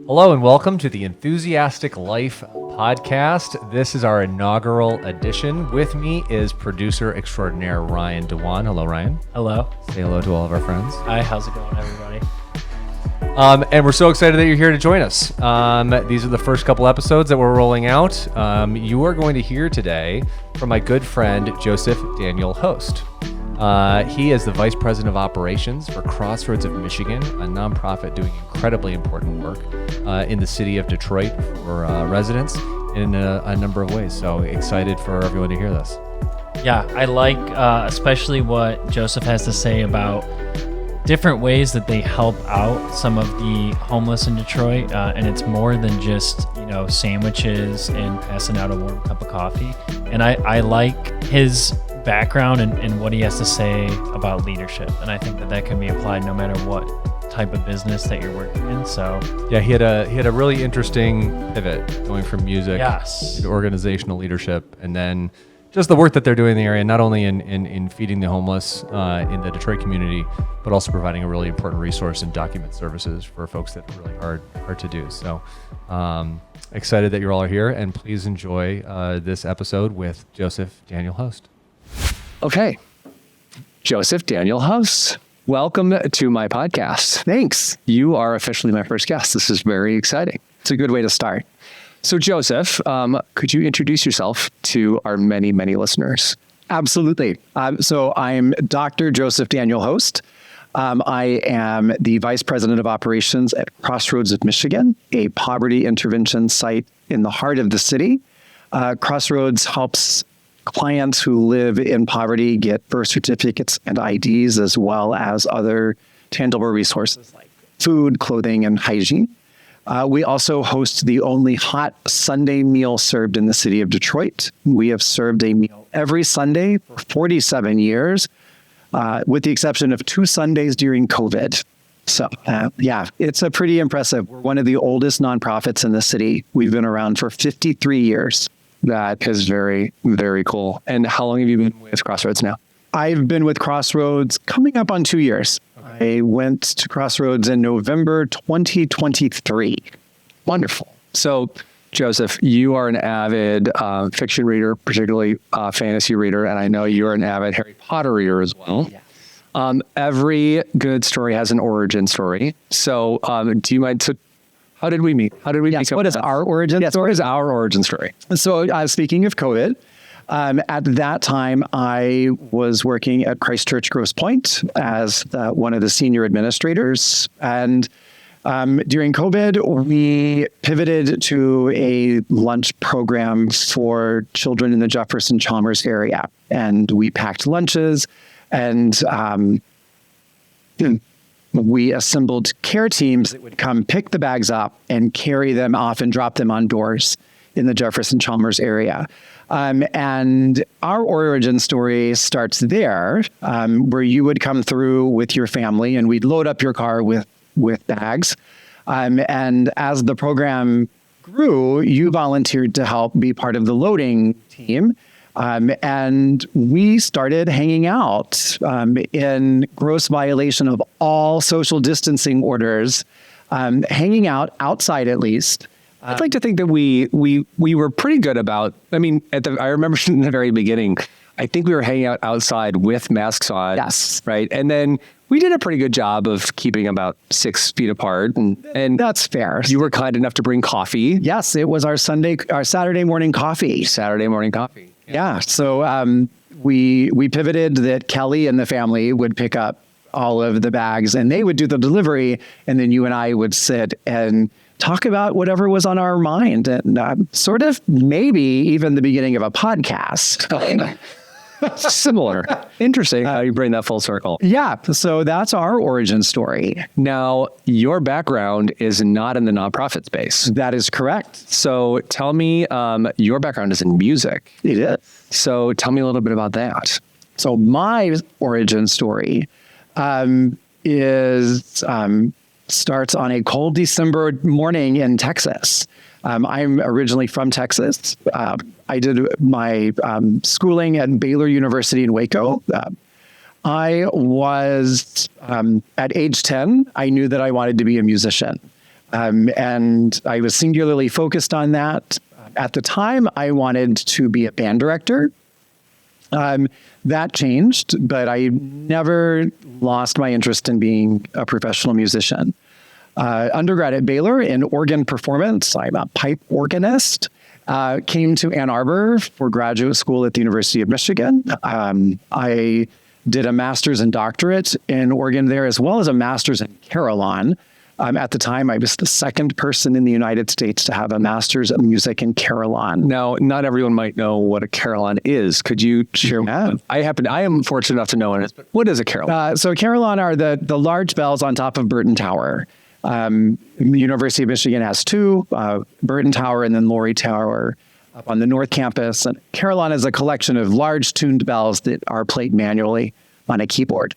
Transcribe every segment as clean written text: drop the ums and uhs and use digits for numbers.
Hello and welcome to the Enthusiastic Life podcast. This is our inaugural edition. With me is producer extraordinaire Ryan Dewan. Hello, Ryan. Hello. Say hello to all of our friends. Hi, how's it going, everybody? And we're so excited that you're here to join us. These are the first couple episodes that we're rolling out. You are going to hear today from my good friend, Joseph Daniel Hoste. He is the Vice President of Operations for Crossroads of Michigan, a nonprofit doing incredibly important work in the city of Detroit for residents in a number of ways. So excited for everyone to hear this. Yeah, I like especially what Joseph has to say about different ways that they help out some of the homeless in Detroit. And it's more than just, sandwiches and passing out a warm cup of coffee. And I like his background and what he has to say about leadership. And I think that can be applied no matter what type of business that you're working in. So yeah, he had a really interesting pivot going from music to organizational leadership, and then just the work that they're doing in the area, not only in feeding the homeless in the Detroit community, but also providing a really important resource and document services for folks that are really hard to do. So excited that you all are here, and please enjoy this episode with Joseph Daniel Hoste. Okay. Joseph Daniel Hoste, welcome to my podcast. Thanks. You are officially my first guest. This is very exciting. It's a good way to start. So Joseph, could you introduce yourself to our many, many listeners? Absolutely. So I'm Dr. Joseph Daniel Hoste. I am the Vice President of Operations at Crossroads of Michigan, a poverty intervention site in the heart of the city. Crossroads helps clients who live in poverty get birth certificates and IDs, as well as other tangible resources like food, clothing, and hygiene. We also host the only hot Sunday meal served in the city of Detroit. We have served a meal every Sunday for 47 years, with the exception of 2 Sundays during COVID. So, it's a pretty impressive. We're one of the oldest nonprofits in the city. We've been around for 53 years. That is very, very cool. And how long have you been with Crossroads now? I've been with Crossroads coming up on 2 years. Okay. I went to Crossroads in November 2023. Wonderful. So, Joseph, you are an avid fiction reader, particularly fantasy reader, and I know you're an avid Harry Potter reader as well. Yes. Every good story has an origin story. So, do you mind... How did we meet? How did we meet? What is our origin story? What is our origin story? So speaking of COVID, at that time, I was working at Christchurch Grosse Pointe as one of the senior administrators. And during COVID, we pivoted to a lunch program for children in the Jefferson-Chalmers area. And we packed lunches and we assembled care teams that would come pick the bags up and carry them off and drop them on doors in the Jefferson-Chalmers area. And our origin story starts there, where you would come through with your family and we'd load up your car with bags. And as the program grew, you volunteered to help be part of the loading team. And we started hanging out in gross violation of all social distancing orders, hanging out outside at least. I'd like to think that we were pretty good about, I remember in the very beginning, I think we were hanging out outside with masks on. Yes. Right. And then we did a pretty good job of keeping about 6 feet apart. And that's fair. You were kind enough to bring coffee. Yes, it was our Saturday morning coffee. Yeah. So we pivoted that Kelly and the family would pick up all of the bags and they would do the delivery. And then you and I would sit and talk about whatever was on our mind, and sort of maybe even the beginning of a podcast. Similar. Interesting how you bring that full circle. Yeah. So that's our origin story. Now, your background is not in the nonprofit space. That is correct. So tell me, your background is in music. It is. So tell me a little bit about that. So my origin story starts on a cold December morning in Texas. I'm originally from Texas. I did my schooling at Baylor University in Waco. I was, at age 10, I knew that I wanted to be a musician. And I was singularly focused on that. At the time, I wanted to be a band director. That changed, but I never lost my interest in being a professional musician. Undergrad at Baylor in organ performance, I'm a pipe organist. Came to Ann Arbor for graduate school at the University of Michigan. I did a master's and doctorate in organ there, as well as a master's in carillon. At the time, I was the second person in the United States to have a master's of music in carillon. Now, not everyone might know what a carillon is. Could you share? Yeah. I am fortunate enough to know it, but what is a carillon? So carillon are the large bells on top of Burton Tower. The University of Michigan has two, Burton Tower and then Laurie Tower up on the North Campus. And carillon is a collection of large tuned bells that are played manually on a keyboard.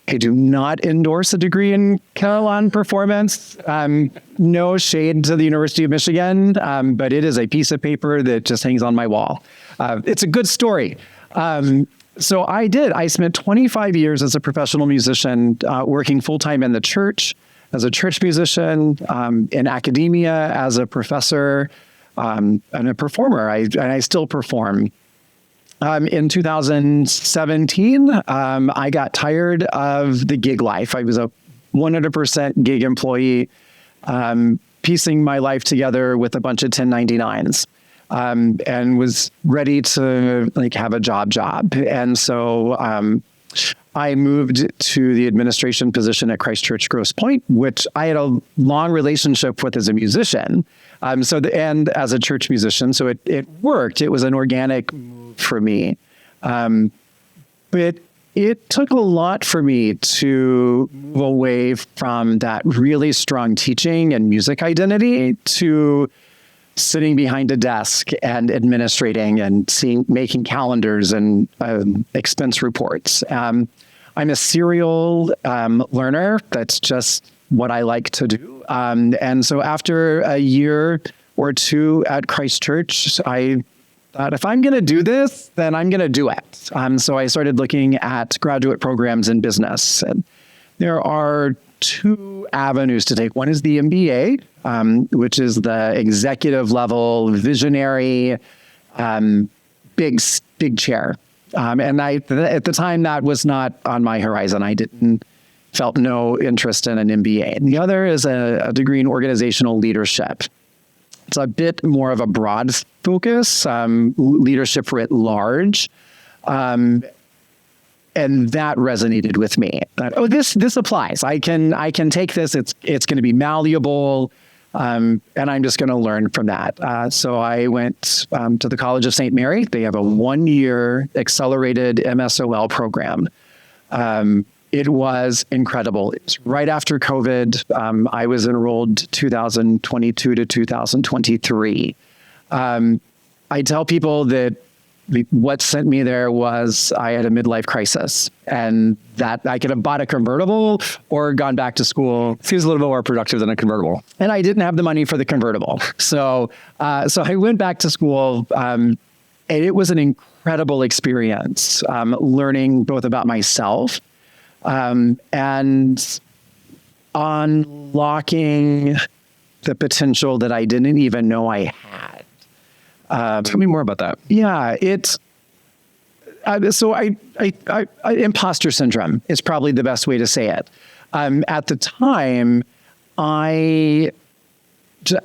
I do not endorse a degree in carillon performance. No shade to the University of Michigan, but it is a piece of paper that just hangs on my wall. It's a good story. So I spent 25 years as a professional musician, working full-time in the church, as a church musician, in academia, as a professor, and a performer. I still perform. In 2017, I got tired of the gig life. I was a 100% gig employee, piecing my life together with a bunch of 1099s. And was ready to have a job. And so I moved to the administration position at Christ Church Grosse Pointe, which I had a long relationship with as a musician. And as a church musician, so it worked. It was an organic move for me. But it took a lot for me to move away from that really strong teaching and music identity to sitting behind a desk and administrating and making calendars and expense reports. I'm a serial learner. That's just what I like to do. And so after a year or two at Christ Church, I thought, if I'm going to do this, then I'm going to do it. So I started looking at graduate programs in business. And there are two avenues to take. One is the MBA, which is the executive level, visionary, big chair. And at the time, that was not on my horizon. I felt no interest in an MBA. And the other is a degree in organizational leadership. It's a bit more of a broad focus, leadership writ large. And that resonated with me. This applies. I can take this. It's going to be malleable, and I'm just going to learn from that. So I went to the College of St. Mary. They have a 1-year accelerated MSOL program. It was incredible. It's right after COVID. I was enrolled 2022 to 2023. I tell people that what sent me there was I had a midlife crisis, and that I could have bought a convertible or gone back to school. Seems a little bit more productive than a convertible. And I didn't have the money for the convertible. So I went back to school, and it was an incredible experience, learning both about myself and unlocking the potential that I didn't even know I had. Tell me more about that. Yeah, it's imposter syndrome is probably the best way to say it. At the time, I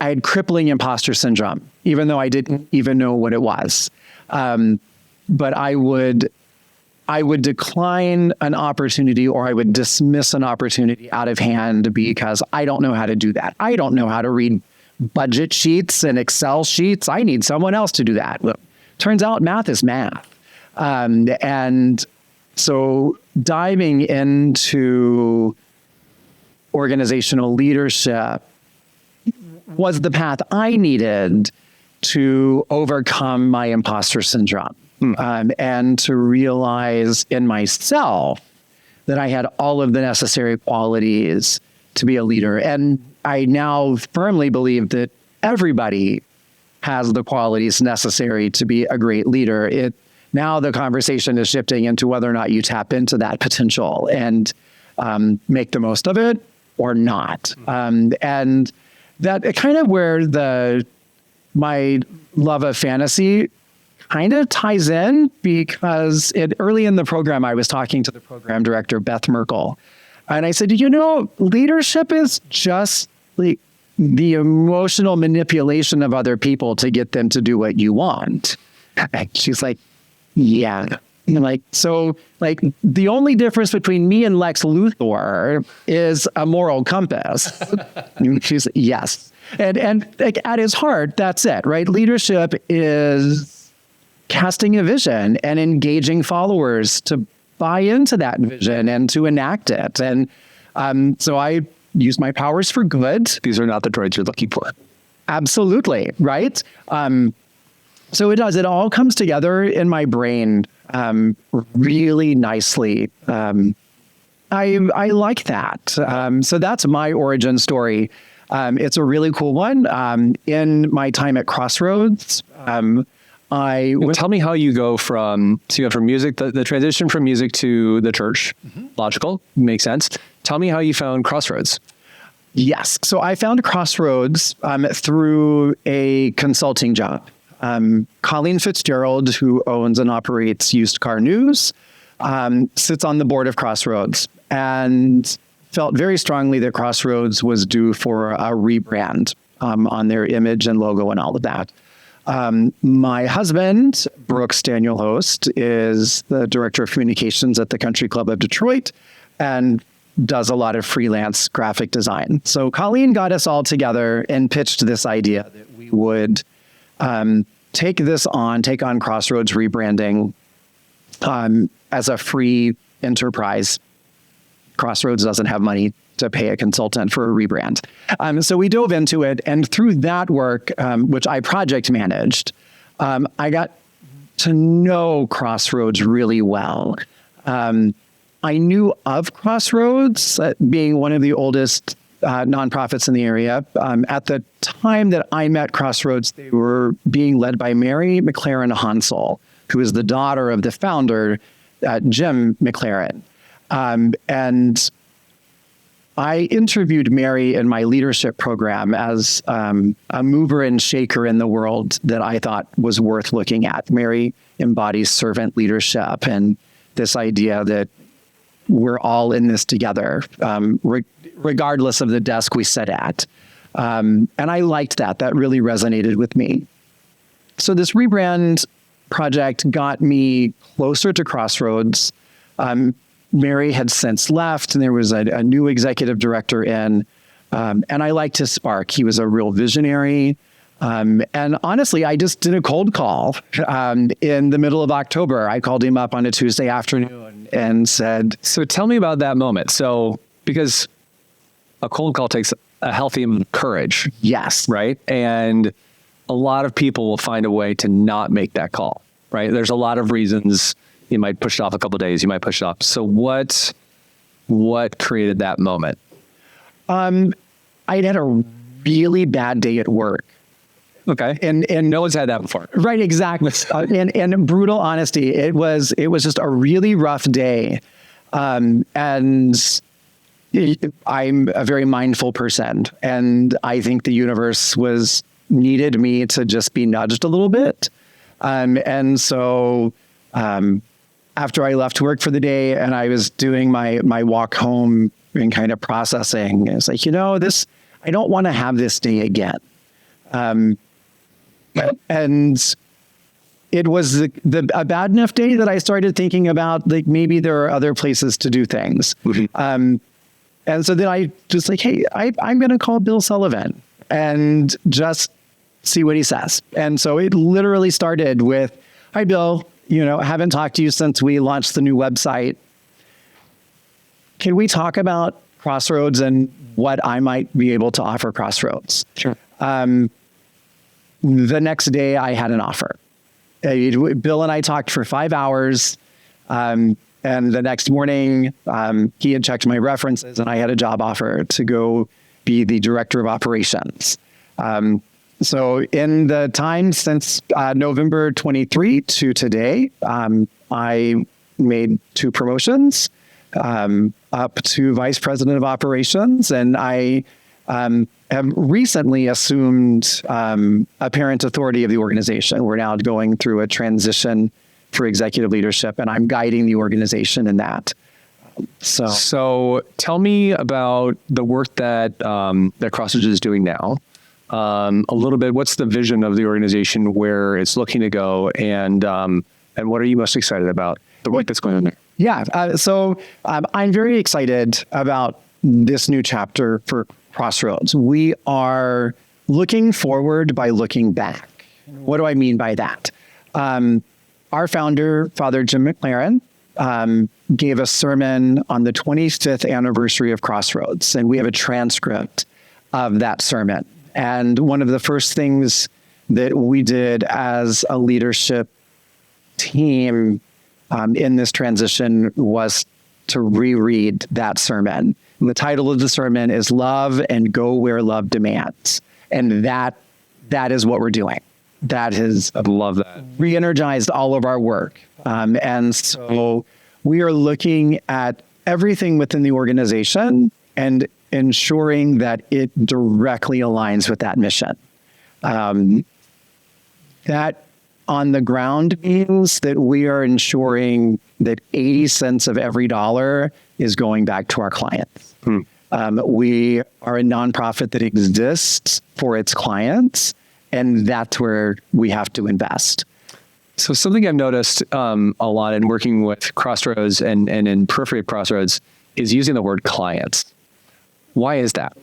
had crippling imposter syndrome, even though I didn't even know what it was. But I would decline an opportunity, or I would dismiss an opportunity out of hand because I don't know how to do that. I don't know how to read budget sheets and Excel sheets. I need someone else to do that. Well, turns out math is math. And so diving into organizational leadership was the path I needed to overcome my imposter syndrome. And to realize in myself that I had all of the necessary qualities to be a leader. And I now firmly believe that everybody has the qualities necessary to be a great leader. Now the conversation is shifting into whether or not you tap into that potential and make the most of it, or not. And that kind of where my love of fantasy kind of ties in, because early in the program, I was talking to the program director, Beth Merkel, and I said, leadership is just like the emotional manipulation of other people to get them to do what you want. And she's like, yeah. And the only difference between me and Lex Luthor is a moral compass. And she's like, yes. And like, at its heart, that's it, right? Leadership is casting a vision and engaging followers to buy into that vision and to enact it. And so I use my powers for good. These are not the droids you're looking for. Absolutely, right? So it all comes together in my brain really nicely. I like that. So that's my origin story. It's a really cool one. In my time at Crossroads, tell me how you go from music, the transition from music to the church. Logical, makes sense. Tell me how you found Crossroads. Yes. So I found Crossroads through a consulting job. Colleen Fitzgerald, who owns and operates Used Car News, sits on the board of Crossroads and felt very strongly that Crossroads was due for a rebrand on their image and logo and all of that. My husband, Brooks Daniel Hoste, is the director of communications at the Country Club of Detroit and does a lot of freelance graphic design. So Colleen got us all together and pitched this idea that we would take on Crossroads rebranding as a free enterprise. Crossroads doesn't have money to pay a consultant for a rebrand. So we dove into it, and through that work, which I project managed, I got to know Crossroads really well. I knew of Crossroads being one of the oldest nonprofits in the area. At the time that I met Crossroads, they were being led by Mary McLaren Hansel, who is the daughter of the founder, Jim McLaren. And I interviewed Mary in my leadership program as a mover and shaker in the world that I thought was worth looking at. Mary embodies servant leadership and this idea that we're all in this together, regardless of the desk we sit at. And I liked that. That really resonated with me. So this rebrand project got me closer to Crossroads. Mary had since left, and there was a new executive director in, and I liked his spark. He was a real visionary. And honestly, I just did a cold call in the middle of October. I called him up on a Tuesday afternoon and said... So tell me about that moment. So, because a cold call takes a healthy amount of courage. Yes. Right? And a lot of people will find a way to not make that call, right? There's a lot of reasons. You might push it off a couple of days. You might push it off. So what created that moment? I had a really bad day at work. Okay. And no one's had that before. Right, exactly. And brutal honesty. It was just a really rough day. And I'm a very mindful person. And I think the universe needed me to just be nudged a little bit. And so after I left work for the day and I was doing my walk home and kind of processing, it's like, I don't want to have this day again. And it was a bad enough day that I started thinking about, like, maybe there are other places to do things. Mm-hmm. And so then I just like, hey, I'm going to call Bill Sullivan and just see what he says. And so it literally started with, hi, Bill, I haven't talked to you since we launched the new website. Can we talk about Crossroads and what I might be able to offer Crossroads? Sure. The next day I had an offer. Bill and I talked for 5 hours. And the next morning, he had checked my references and I had a job offer to go be the director of operations. So in the time since November 23 to today, I made 2 promotions. up to vice president of operations, and I have recently assumed apparent authority of the organization. We're now going through a transition for executive leadership, and I'm guiding the organization in that. So tell me about the work that that Crossroads is doing now. A little bit, what's the vision of the organization, where it's looking to go, and what are you most excited about the work that's going on there? Yeah, so I'm very excited about this new chapter for Crossroads. We are looking forward by looking back. What do I mean by that? Our founder, Father Jim McLaren, gave a sermon on the 25th anniversary of Crossroads, and we have a transcript of that sermon. And one of the first things that we did as a leadership team in this transition was to reread that sermon. And the title of the sermon is Love and Go Where Love Demands. And that is what we're doing. That has I love that. re-energized all of our work. And so we are looking at everything within the organization and ensuring that it directly aligns with that mission. That on the ground means that we are ensuring that 80 cents of every dollar is going back to our clients. We are a nonprofit that exists for its clients, and that's where we have to invest. So something I've noticed a lot in working with Crossroads and in periphery of Crossroads is using the word clients. Why is that?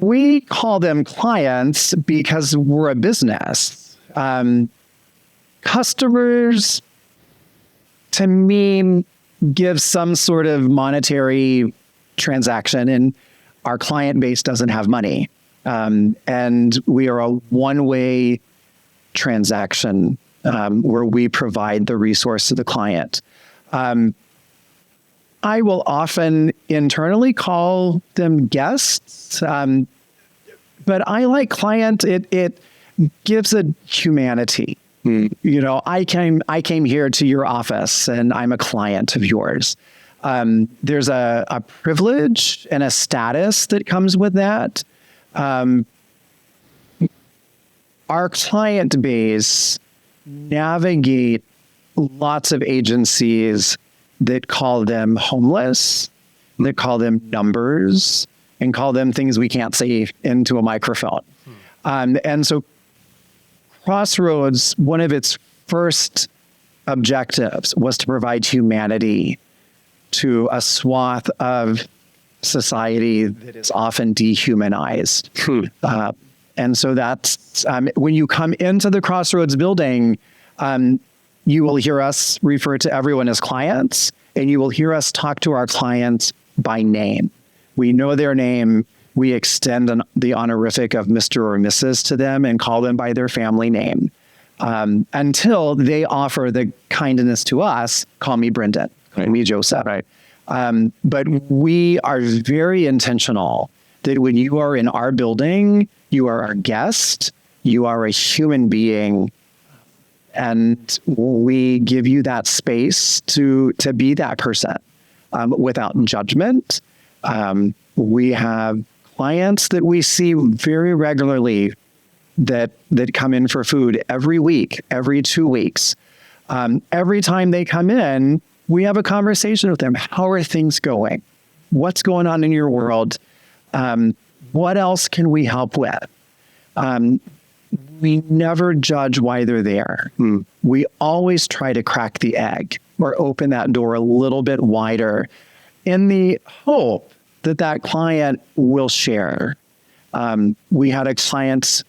We call them clients because we're a business. Customers, to me, give some sort of monetary transaction, and our client base doesn't have money. And we are a one-way transaction where we provide the resource to the client. I will often internally call them guests, but I like client. It gives a humanity. You know, I came here to your office and I'm a client of yours. There's a privilege and a status that comes with that. Our client base navigate lots of agencies that call them homeless, that call them numbers, and call them things we can't say into a microphone. And so Crossroads, one of its first objectives was to provide humanity to a swath of society that is often dehumanized. And so that's, when you come into the Crossroads building, you will hear us refer to everyone as clients, and you will hear us talk to our clients by name. We know their name. We extend the honorific of Mr. or Mrs. to them and call them by their family name until they offer the kindness to us, call me Brendan, call me Joseph. Right. But we are very intentional that when you are in our building, you are our guest, you are a human being, and we give you that space to be that person without judgment. We have clients that we see very regularly that come in for food every week, every 2 weeks. Every time they come in, we have a conversation with them. How are things going? What's going on in your world? What else can we help with? We never judge why they're there. We always try to crack the egg or open that door a little bit wider in the hope that that client will share. We had a client,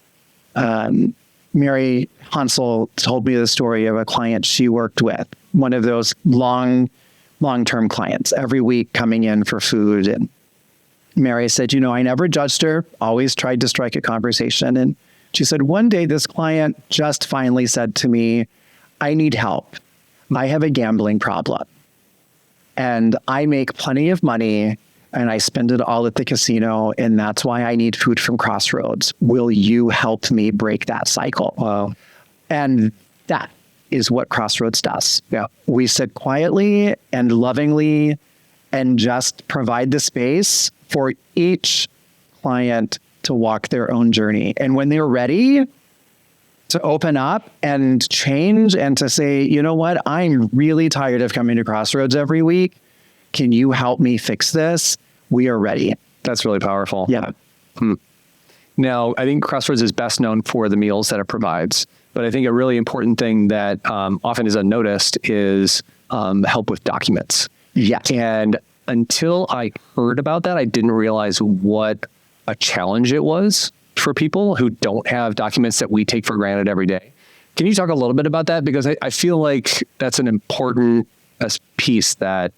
Mary Hansel told me the story of a client she worked with, one of those long-term clients, every week coming in for food. And Mary said, you know, I never judged her, always tried to strike a conversation. And she said, one day this client just finally said to me, I need help. I have a gambling problem. And I make plenty of money and I spend it all at the casino. And that's why I need food from Crossroads. Will you help me break that cycle? Wow. And is what Crossroads does. Yeah. We sit quietly and lovingly and just provide the space for each client to walk their own journey. And when they're ready to open up and change and to say, you know what, I'm really tired of coming to Crossroads every week. Can you help me fix this? We are ready. That's really powerful. Yeah. Now, I think Crossroads is best known for the meals that it provides, but I think a really important thing that often is unnoticed is help with documents. Yeah. And until I heard about that, I didn't realize what a challenge it was for people who don't have documents that we take for granted every day. Can you talk a little bit about that? Because I feel like that's an important piece that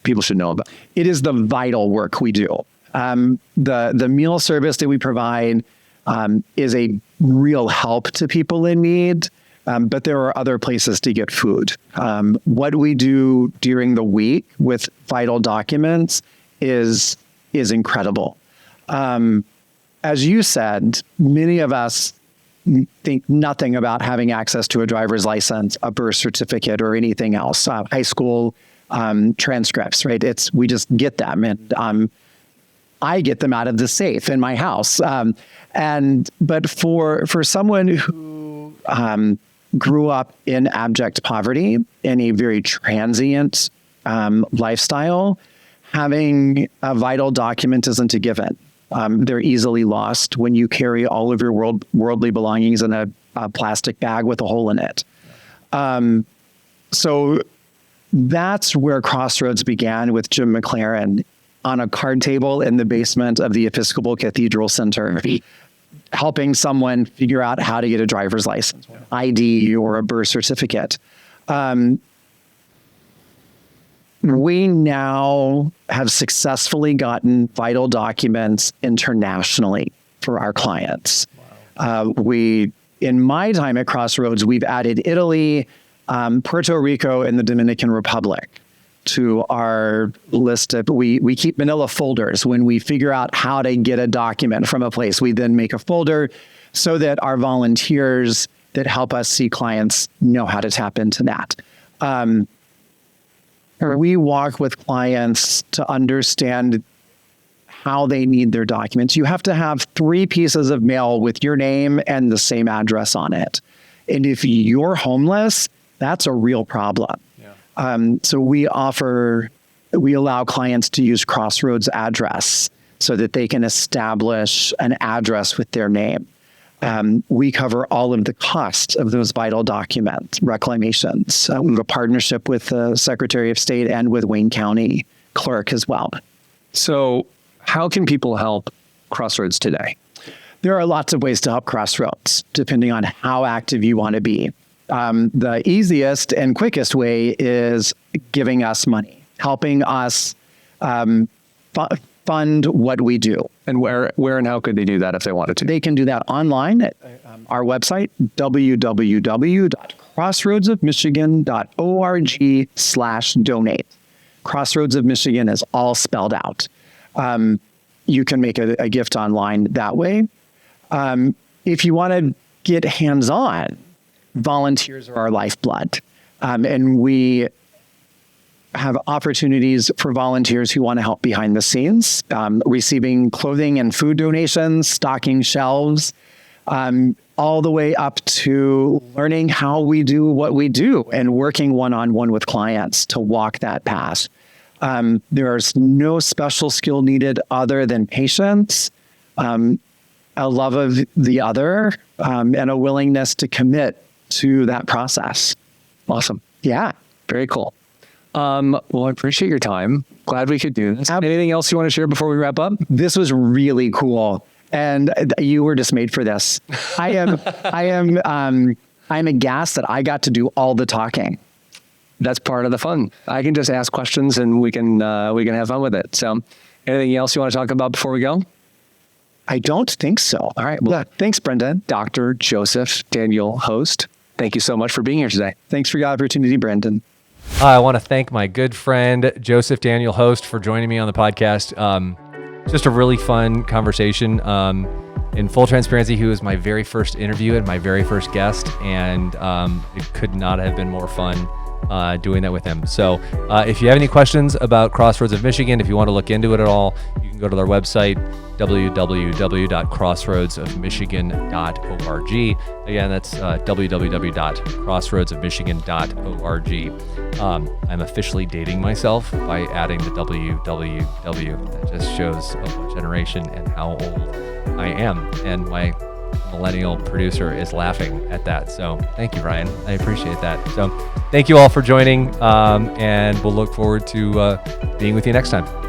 people should know about. It is the vital work we do. The meal service that we provide is a real help to people in need, but there are other places to get food. What we do during the week with vital documents is incredible. As you said, many of us think nothing about having access to a driver's license, a birth certificate, or anything else. High school transcripts, right? We just get them, and I get them out of the safe in my house. But for someone who grew up in abject poverty, in a very transient lifestyle, having a vital document isn't a given. They're easily lost when you carry all of your worldly belongings in a plastic bag with a hole in it. So that's where Crossroads began with Jim McLaren on a card table in the basement of the Episcopal Cathedral Center, helping someone figure out how to get a driver's license, ID, or a birth certificate. We now have successfully gotten vital documents internationally for our clients. Wow. In my time at Crossroads, we've added Italy, Puerto Rico, and the Dominican Republic to our list of, we keep manila folders. When we figure out how to get a document from a place, we then make a folder so that our volunteers that help us see clients know how to tap into that. We walk with clients to understand how they need their documents. You have to have 3 pieces of mail with your name and the same address on it. And if you're homeless, that's a real problem. Yeah. So we allow clients to use Crossroads address so that they can establish an address with their name. We cover all of the costs of those vital document reclamations. We have a partnership with the Secretary of State and with Wayne County Clerk as well. So how can people help Crossroads today? There are lots of ways to help Crossroads, depending on how active you want to be. The easiest and quickest way is giving us money, helping us fund what we do. And where and how could they do that if they wanted to? They can do that online at our website, www.crossroadsofmichigan.org/donate. Crossroads of Michigan is all spelled out. You can make a gift online that way. If you want to get hands-on, volunteers are our lifeblood. And we have opportunities for volunteers who want to help behind the scenes, receiving clothing and food donations, stocking shelves, all the way up to learning how we do what we do and working one-on-one with clients to walk that path. There's no special skill needed other than patience, a love of the other, and a willingness to commit to that process. Awesome. Yeah. Very cool. Well, I appreciate your time. Glad we could do this. Anything else you want to share before we wrap up? This was really cool. And you were just made for this. I'm aghast that I got to do all the talking. That's part of the fun. I can just ask questions and we can have fun with it. So anything else you want to talk about before we go? I don't think so. All right. Well, thanks, Brendan. Dr. Joseph Daniel Hoste, thank you so much for being here today. Thanks for the opportunity, Brendan. I want to thank my good friend, Joseph Daniel Hoste, for joining me on the podcast. Just a really fun conversation. in full transparency, he was my very first interview and my very first guest, and it could not have been more fun doing that with him. So if you have any questions about Crossroads of Michigan, if you want to look into it at all, you can go to their website, www.crossroadsofmichigan.org. Again, that's www.crossroadsofmichigan.org. I'm officially dating myself by adding the www. That just shows what generation and how old I am. And my millennial producer is laughing at that. So thank you, Ryan. I appreciate that. So thank you all for joining, and we'll look forward to being with you next time.